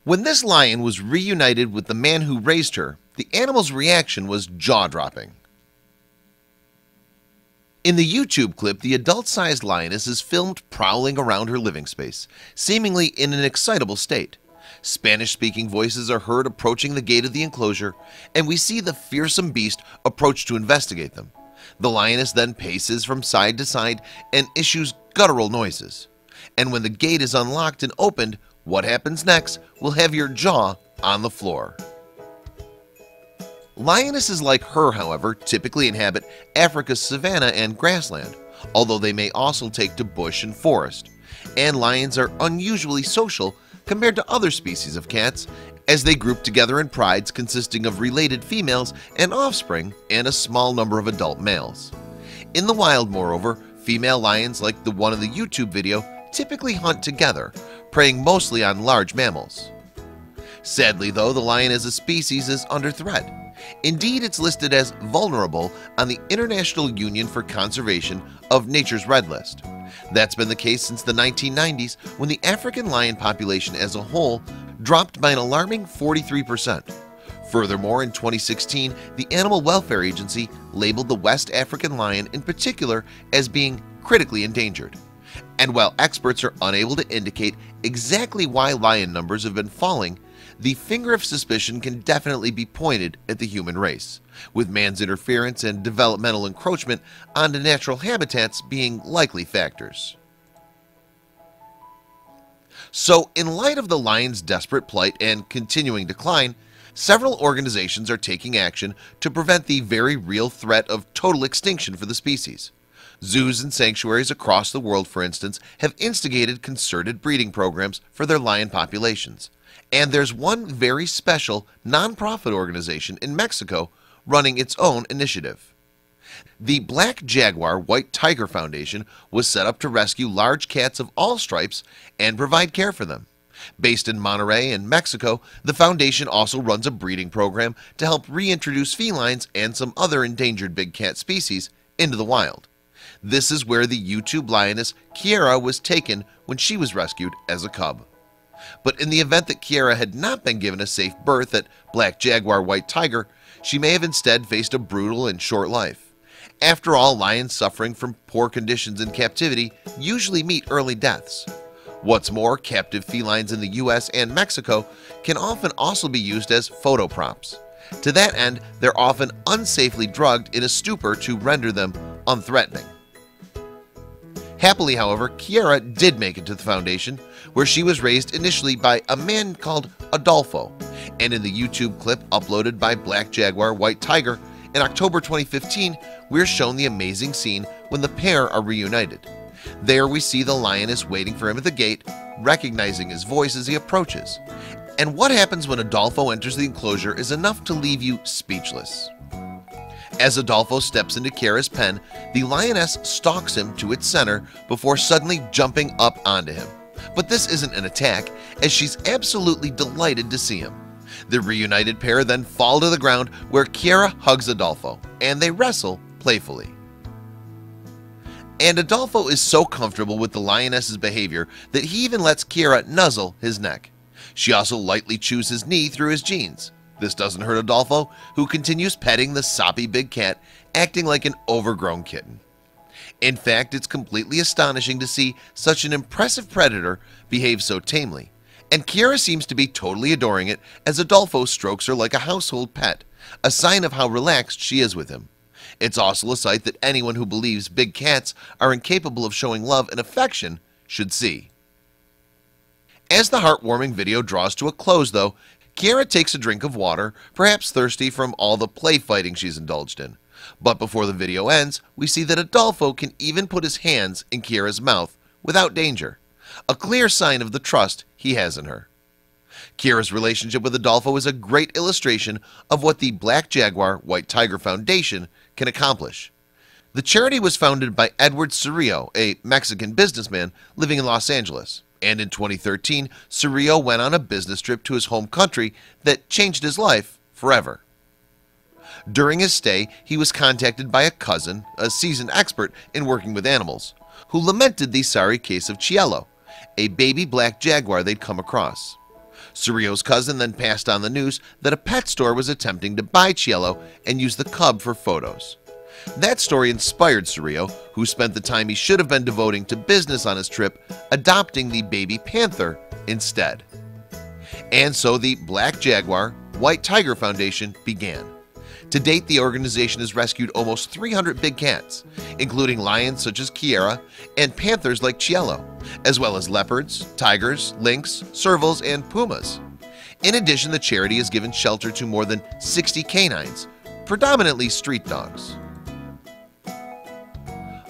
When this lion was reunited with the man who raised her, the animal's reaction was jaw-dropping. In the YouTube clip, the adult-sized lioness is filmed prowling around her living space, seemingly in an excitable state. Spanish-speaking voices are heard approaching the gate of the enclosure, and we see the fearsome beast approach to investigate them. The lioness then paces from side to side and issues guttural noises. And when the gate is unlocked and opened, what happens next will have your jaw on the floor. Lionesses like her, however, typically inhabit Africa's savanna and grassland, although they may also take to bush and forest. And lions are unusually social compared to other species of cats, as they group together in prides consisting of related females and offspring and a small number of adult males. In the wild, moreover, female lions like the one in the YouTube video typically hunt together, preying mostly on large mammals. Sadly though, the lion as a species is under threat. Indeed, it's listed as vulnerable on the International Union for Conservation of Nature's Red List. That's been the case since the 1990s, when the African lion population as a whole dropped by an alarming 43%. Furthermore, in 2016, the Animal Welfare Agency labeled the West African lion in particular as being critically endangered. And while experts are unable to indicate exactly why lion numbers have been falling, the finger of suspicion can definitely be pointed at the human race, with man's interference and developmental encroachment onto natural habitats being likely factors. So, in light of the lion's desperate plight and continuing decline, several organizations are taking action to prevent the very real threat of total extinction for the species. Zoos and sanctuaries across the world, for instance, have instigated concerted breeding programs for their lion populations. And there's one very special nonprofit organization in Mexico running its own initiative. The Black Jaguar White Tiger Foundation was set up to rescue large cats of all stripes and provide care for them. Based in Monterrey in Mexico, the foundation also runs a breeding program to help reintroduce felines and some other endangered big cat species into the wild. This is where the YouTube lioness Kiera was taken when she was rescued as a cub. But in the event that Kiera had not been given a safe birth at Black Jaguar White Tiger, she may have instead faced a brutal and short life. After all, lions suffering from poor conditions in captivity usually meet early deaths. What's more, captive felines in the US and Mexico can often also be used as photo props. To that end, they're often unsafely drugged in a stupor to render them unthreatening. Happily, however, Kiera did make it to the foundation, where she was raised initially by a man called Adolfo, and in the YouTube clip uploaded by Black Jaguar White Tiger in October 2015, we're shown the amazing scene when the pair are reunited. There we see the lioness waiting for him at the gate, recognizing his voice as he approaches. And what happens when Adolfo enters the enclosure is enough to leave you speechless. As Adolfo steps into Kiera's pen, the lioness stalks him to its center before suddenly jumping up onto him. But this isn't an attack, as she's absolutely delighted to see him. The reunited pair then fall to the ground, where Kiera hugs Adolfo, and they wrestle playfully. And Adolfo is so comfortable with the lioness's behavior that he even lets Kiera nuzzle his neck. She also lightly chews his knee through his jeans. This doesn't hurt Adolfo, who continues petting the soppy big cat, acting like an overgrown kitten. In fact, it's completely astonishing to see such an impressive predator behave so tamely, and Kiera seems to be totally adoring it as Adolfo strokes her like a household pet, a sign of how relaxed she is with him. It's also a sight that anyone who believes big cats are incapable of showing love and affection should see. As the heartwarming video draws to a close, though, Kiera takes a drink of water, perhaps thirsty from all the play fighting she's indulged in. But before the video ends, we see that Adolfo can even put his hands in Kiera's mouth without danger, a clear sign of the trust he has in her. Kiera's relationship with Adolfo is a great illustration of what the Black Jaguar White Tiger Foundation can accomplish. The charity was founded by Edward Cerrillo, a Mexican businessman living in Los Angeles. And in 2013, Cerrillo went on a business trip to his home country that changed his life forever. During his stay, he was contacted by a cousin, a seasoned expert in working with animals, who lamented the sorry case of Cielo, a baby black jaguar they'd come across. Cirillo's cousin then passed on the news that a pet store was attempting to buy Cielo and use the cub for photos. That story inspired Cirillo, who spent the time he should have been devoting to business on his trip adopting the baby panther instead. And so the Black Jaguar, White Tiger Foundation began. To date, the organization has rescued almost 300 big cats, including lions such as Kiera and panthers like Cielo, as well as leopards, tigers, lynx, servals, and pumas. In addition, the charity has given shelter to more than 60 canines, predominantly street dogs.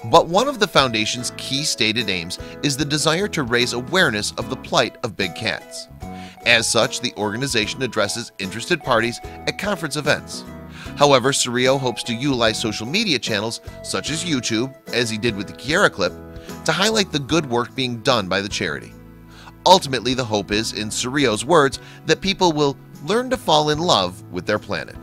But one of the foundation's key stated aims is the desire to raise awareness of the plight of big cats. As such, the organization addresses interested parties at conference events. However, Cirillo hopes to utilize social media channels such as YouTube, as he did with the Kiera clip, to highlight the good work being done by the charity. Ultimately, the hope is, in Cirillo's words, that people will learn to fall in love with their planet.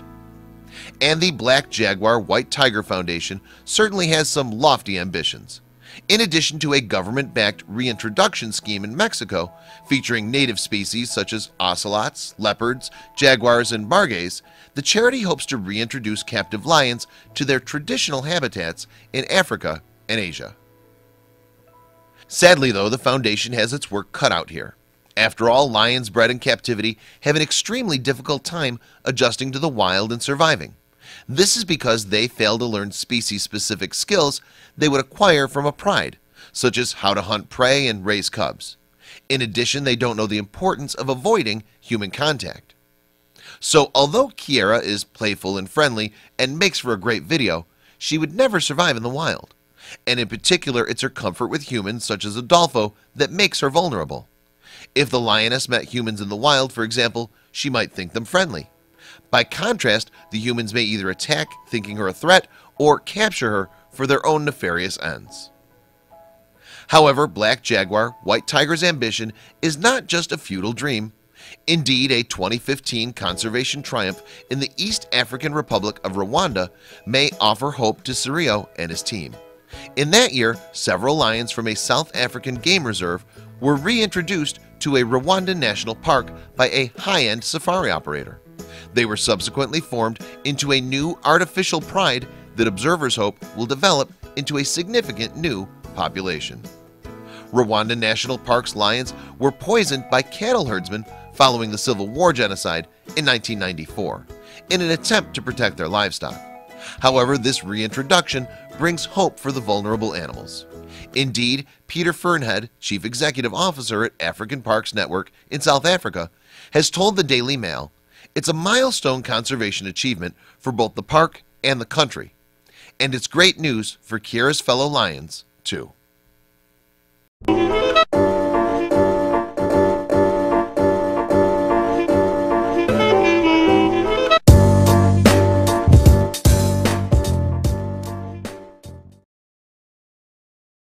And the Black Jaguar White Tiger Foundation certainly has some lofty ambitions. In addition to a government-backed reintroduction scheme in Mexico featuring native species such as ocelots, leopards, jaguars, and margays, the charity hopes to reintroduce captive lions to their traditional habitats in Africa and Asia. Sadly, though, the foundation has its work cut out here. After all, lions bred in captivity have an extremely difficult time adjusting to the wild and surviving. This is because they fail to learn species-specific skills they would acquire from a pride, such as how to hunt prey and raise cubs. In addition, they don't know the importance of avoiding human contact. So although Kiera is playful and friendly and makes for a great video, she would never survive in the wild. And in particular, it's her comfort with humans such as Adolfo that makes her vulnerable. If the lioness met humans in the wild, for example, she might think them friendly. By contrast, the humans may either attack, thinking her a threat, or capture her for their own nefarious ends. However, Black Jaguar White Tiger's ambition is not just a futile dream. Indeed, a 2015 conservation triumph in the East African Republic of Rwanda may offer hope to Cirillo and his team. In that year, several lions from a South African game reserve were reintroduced to a Rwandan national park by a high-end safari operator. They were subsequently formed into a new artificial pride that observers hope will develop into a significant new population. Rwandan National Park's lions were poisoned by cattle herdsmen following the Civil War genocide in 1994 in an attempt to protect their livestock. However, this reintroduction brings hope for the vulnerable animals. Indeed, Peter Fernhead, Chief Executive Officer at African Parks Network in South Africa, has told the Daily Mail, "It's a milestone conservation achievement for both the park and the country, and it's great news for Kiera's fellow lions, too."